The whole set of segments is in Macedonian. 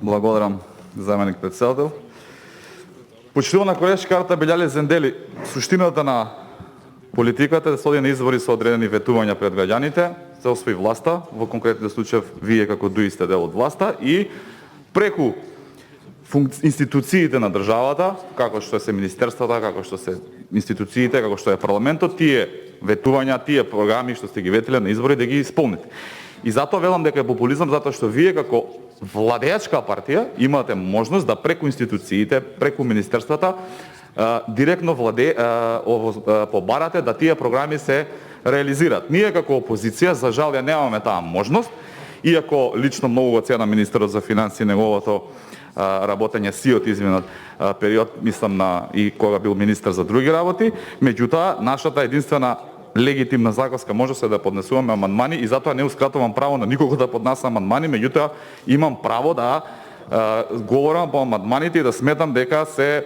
Благодарам, заменик председател. Почитувана колешкарта Белјале Зендели, суштината на политиката е да се оди на избори со одредени ветувања пред граѓаните, се освои власта, во конкретниот случај вие како ДУИ сте дел од власта и преку институциите на државата, како што се министерствата, како што се институциите, како што е парламентот, тие ветувања, тие програми што сте ги ветиле на избори да ги исполните. И затоа велам дека е популизам, затоа што вие како владеачка партија имате можност да преку институциите, преку министерствата, директно побарате да тие програми се реализираат. Ние како опозиција, за жал, ја немаме таа можност, иако лично многу го ценам министерот за финансии неговото работење сиот изминат период, мислам и кога бил министер за други работи, меѓутоа нашата единствена легитимна законска можност е да поднесуваме амандмани и затоа не ускратувам право на никого да поднесе амандмани, меѓутоа имам право да говорам по амандманите и да сметам дека се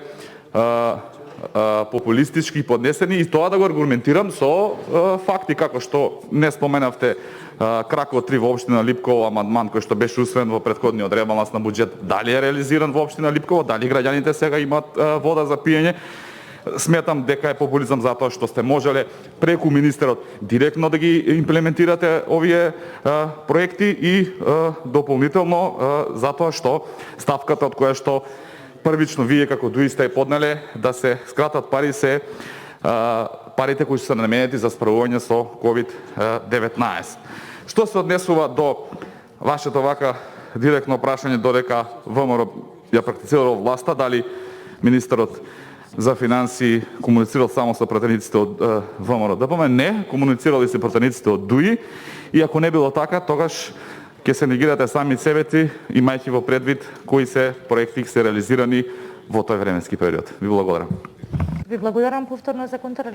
популистички поднесени и тоа да го аргументирам со факти, како што не споменавте Краков 3 во општина Липково, амандман кој што беше усвоен во претходниот ребаланс на буџет, дали е реализиран во општина Липково, дали граѓаните сега имаат вода за пиење. Сметам дека е популизам затоа што сте можеле преку министерот директно да ги имплементирате овие проекти и дополнително затоа што ставката од која што првично вие како ДУИ сте поднеле да се скратат пари се парите кои се наменети за справување со COVID-19. Што се однесува до вашето вака директно прашање додека ВМРО ја практицирало власта, дали министерот за финансии комуницирал само со пратениците од ВМРО ДПМ? Не, комуницирали се пратениците од ДУИ и ако не било така, тогаш ќе се негирате сами себети, имајќи во предвид кои се проекти се реализирани во тој временски период. Ви благодарам. Ви благодарам повторно за контра.